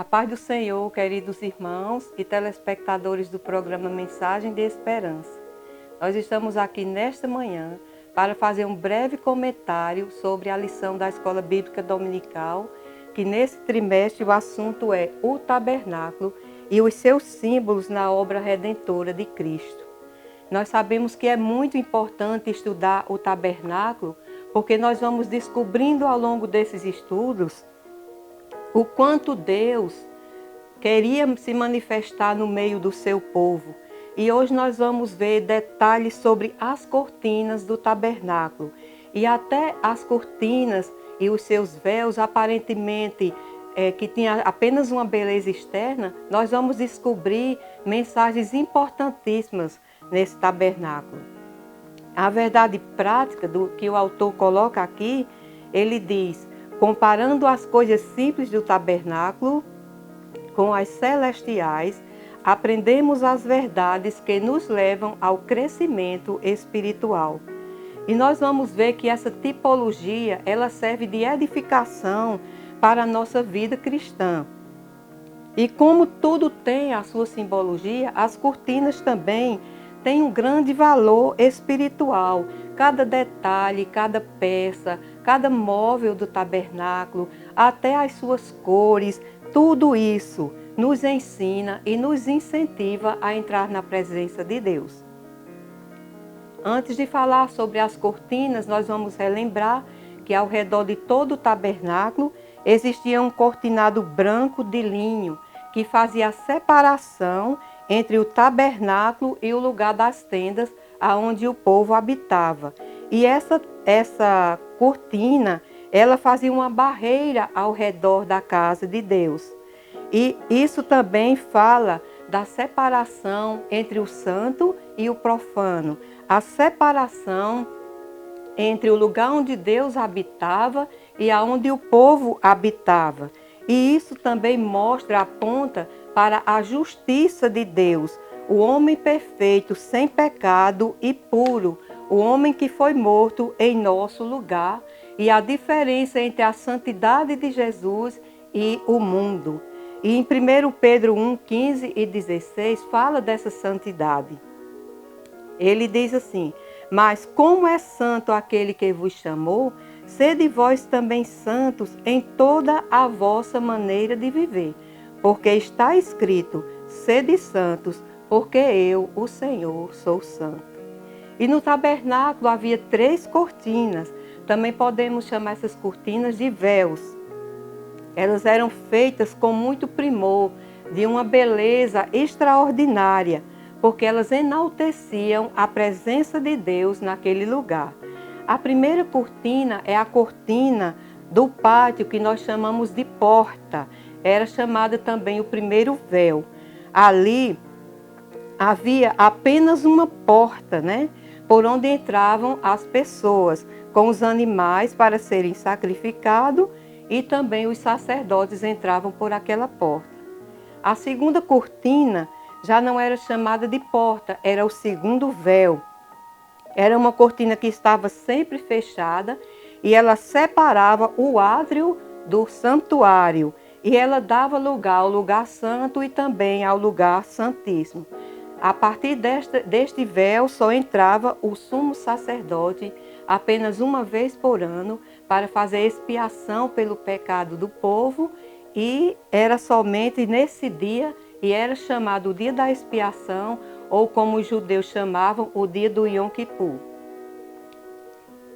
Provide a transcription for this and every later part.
paz do Senhor, queridos irmãos e telespectadores do programa Mensagem de Esperança. Nós estamos aqui nesta manhã para fazer um breve comentário sobre a lição da Escola Bíblica Dominical, que nesse trimestre o assunto é o tabernáculo e os seus símbolos na obra redentora de Cristo. Nós sabemos que é muito importante estudar o tabernáculo, porque nós vamos descobrindo ao longo desses estudos o quanto Deus queria se manifestar no meio do seu povo. E hoje nós vamos ver detalhes sobre as cortinas do tabernáculo. E até as cortinas e os seus véus, aparentemente que tinha apenas uma beleza externa, nós vamos descobrir mensagens importantíssimas nesse tabernáculo. A verdade prática do que o autor coloca aqui, ele diz: comparando as coisas simples do tabernáculo com as celestiais, aprendemos as verdades que nos levam ao crescimento espiritual. E nós vamos ver que essa tipologia, ela serve de edificação para a nossa vida cristã. E como tudo tem a sua simbologia, as cortinas também têm um grande valor espiritual. Cada detalhe, cada peça, cada móvel do tabernáculo, até as suas cores, tudo isso nos ensina e nos incentiva a entrar na presença de Deus. Antes de falar sobre as cortinas, nós vamos relembrar que ao redor de todo o tabernáculo existia um cortinado branco de linho que fazia a separação entre o tabernáculo e o lugar das tendas aonde o povo habitava. E essa cortina, ela fazia uma barreira ao redor da casa de Deus. E isso também fala da separação entre o santo e o profano, a separação entre o lugar onde Deus habitava e aonde o povo habitava. E isso também aponta para a justiça de Deus, o homem perfeito, sem pecado e puro, o homem que foi morto em nosso lugar, e a diferença entre a santidade de Jesus e o mundo. E em 1 Pedro 1, 15 e 16 fala dessa santidade. Ele diz assim: mas como é santo aquele que vos chamou, sede vós também santos em toda a vossa maneira de viver. Porque está escrito: sede santos, porque eu, o Senhor, sou santo. E no tabernáculo havia 3 cortinas. Também podemos chamar essas cortinas de véus. Elas eram feitas com muito primor, de uma beleza extraordinária, porque elas enalteciam a presença de Deus naquele lugar. A primeira cortina é a cortina do pátio, que nós chamamos de porta. Era chamada também o primeiro véu. Ali havia apenas uma porta, por onde entravam as pessoas, com os animais para serem sacrificados, e também os sacerdotes entravam por aquela porta. A segunda cortina já não era chamada de porta, era o segundo véu. Era uma cortina que estava sempre fechada e ela separava o átrio do santuário. E ela dava lugar ao lugar santo e também ao lugar santíssimo. A partir deste véu só entrava o sumo sacerdote apenas uma vez por ano para fazer expiação pelo pecado do povo, e era somente nesse dia, e era chamado o dia da expiação, ou como os judeus chamavam, o dia do Yom Kippur.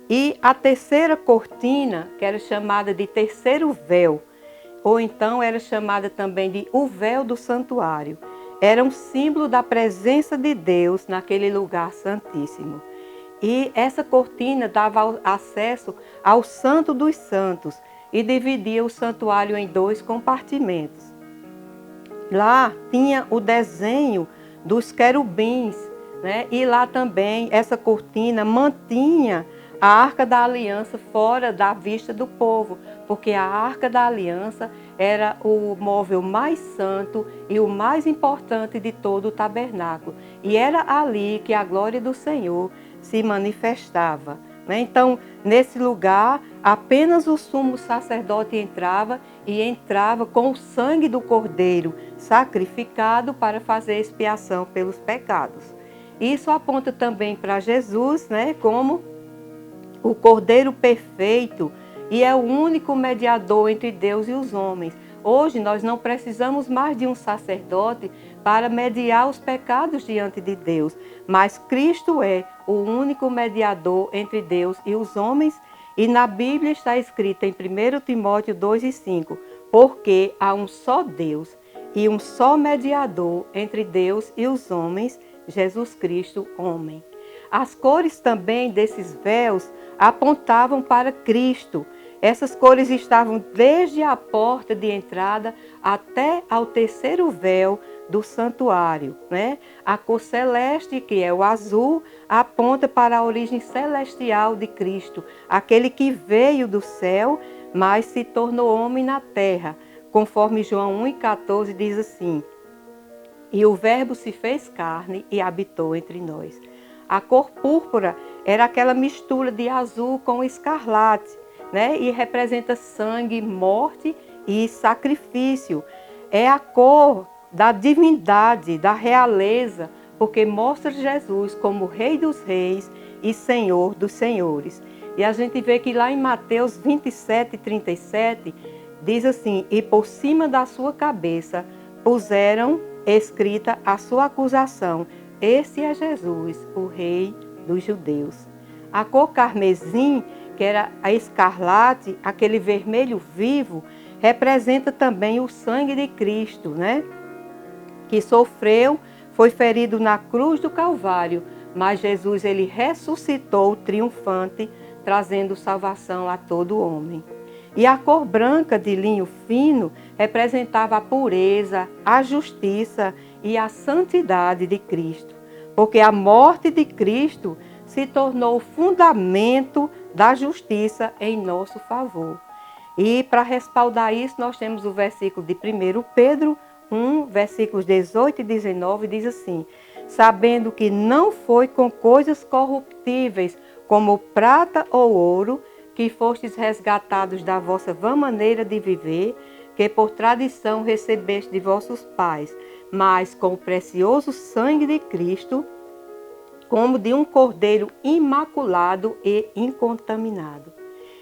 E a terceira cortina, que era chamada de terceiro véu, ou então era chamada também de o véu do santuário, era um símbolo da presença de Deus naquele lugar santíssimo. E essa cortina dava acesso ao Santo dos Santos e dividia o santuário em 2 compartimentos. Lá tinha o desenho dos querubins, e lá também essa cortina mantinha a Arca da Aliança fora da vista do povo, porque a Arca da Aliança era o móvel mais santo e o mais importante de todo o tabernáculo. E era ali que a glória do Senhor se manifestava. né? Então, nesse lugar, apenas o sumo sacerdote entrava e entrava com o sangue do cordeiro sacrificado para fazer expiação pelos pecados. Isso aponta também para Jesus, né, como o cordeiro perfeito e é o único mediador entre Deus e os homens. Hoje nós não precisamos mais de um sacerdote para mediar os pecados diante de Deus, mas Cristo é o único mediador entre Deus e os homens. E na Bíblia está escrito em 1 Timóteo 2:5, porque há um só Deus e um só mediador entre Deus e os homens, Jesus Cristo, homem. As cores também desses véus apontavam para Cristo. Essas cores estavam desde a porta de entrada até ao terceiro véu do santuário, né? A cor celeste, que é o azul, aponta para a origem celestial de Cristo, aquele que veio do céu, mas se tornou homem na terra, conforme João 1,14 diz assim: e o Verbo se fez carne e habitou entre nós. A cor púrpura era aquela mistura de azul com escarlate, né? E representa sangue, morte e sacrifício. É a cor da divindade, da realeza, porque mostra Jesus como Rei dos Reis e Senhor dos Senhores. E a gente vê que lá em Mateus 27:37 diz assim: e por cima da sua cabeça puseram escrita a sua acusação: esse é Jesus, o Rei dos Judeus. A cor carmesim, que era a escarlate, aquele vermelho vivo, representa também o sangue de Cristo, né? Que sofreu, foi ferido na cruz do Calvário, mas Jesus ele ressuscitou triunfante, trazendo salvação a todo homem. E a cor branca de linho fino representava a pureza, a justiça e a santidade de Cristo, porque a morte de Cristo se tornou o fundamento da justiça em nosso favor. E para respaldar isso, nós temos o versículo de 1 Pedro 1, versículos 18 e 19, diz assim: sabendo que não foi com coisas corruptíveis, como prata ou ouro, que fostes resgatados da vossa vã maneira de viver, que por tradição recebeste de vossos pais, mas com o precioso sangue de Cristo, como de um cordeiro imaculado e incontaminado.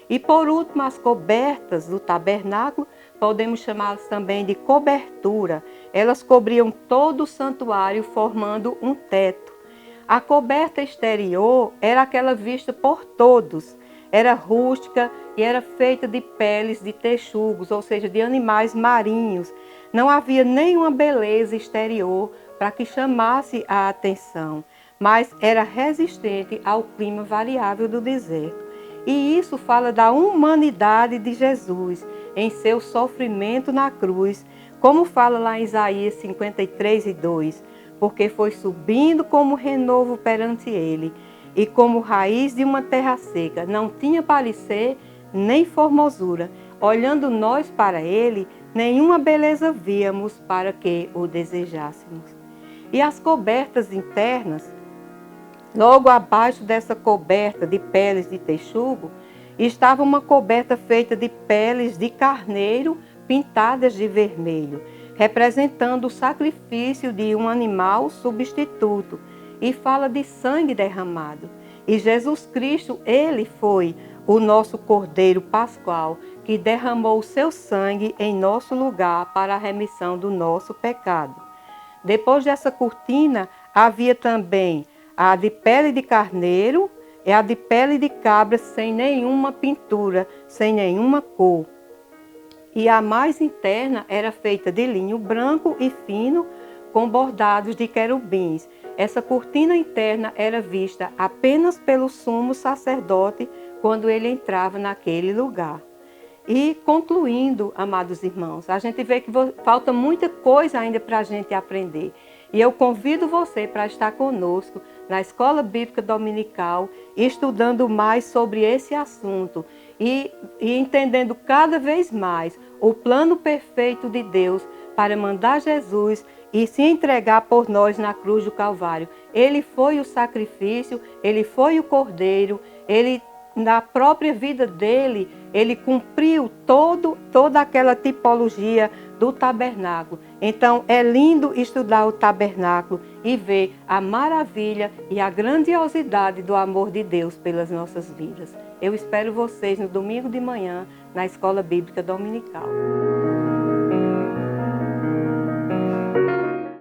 E por último, as cobertas do tabernáculo, podemos chamá-las também de cobertura. Elas cobriam todo o santuário, formando um teto. A coberta exterior era aquela vista por todos. Era rústica e era feita de peles de texugos, ou seja, de animais marinhos. Não havia nenhuma beleza exterior para que chamasse a atenção, mas era resistente ao clima variável do deserto. E isso fala da humanidade de Jesus em seu sofrimento na cruz, como fala lá em Isaías 53:2, porque foi subindo como renovo perante ele, e como raiz de uma terra seca, não tinha parecer nem formosura. Olhando nós para ele, nenhuma beleza víamos para que o desejássemos. E as cobertas internas, logo abaixo dessa coberta de peles de texugo, estava uma coberta feita de peles de carneiro pintadas de vermelho, representando o sacrifício de um animal substituto, e fala de sangue derramado. E Jesus Cristo, ele foi o nosso Cordeiro Pascual, que derramou o seu sangue em nosso lugar para a remissão do nosso pecado. Depois dessa cortina, havia também a de pele de carneiro e a de pele de cabra, sem nenhuma pintura, sem nenhuma cor. E a mais interna era feita de linho branco e fino, com bordados de querubins. Essa cortina interna era vista apenas pelo sumo sacerdote quando ele entrava naquele lugar. E concluindo, amados irmãos, a gente vê que falta muita coisa ainda para a gente aprender. E eu convido você para estar conosco na Escola Bíblica Dominical, estudando mais sobre esse assunto e entendendo cada vez mais o plano perfeito de Deus para mandar Jesus e se entregar por nós na cruz do Calvário. Ele foi o sacrifício, ele foi o cordeiro, ele na própria vida dele, ele cumpriu toda aquela tipologia do tabernáculo. Então, é lindo estudar o tabernáculo e ver a maravilha e a grandiosidade do amor de Deus pelas nossas vidas. Eu espero vocês no domingo de manhã, na Escola Bíblica Dominical.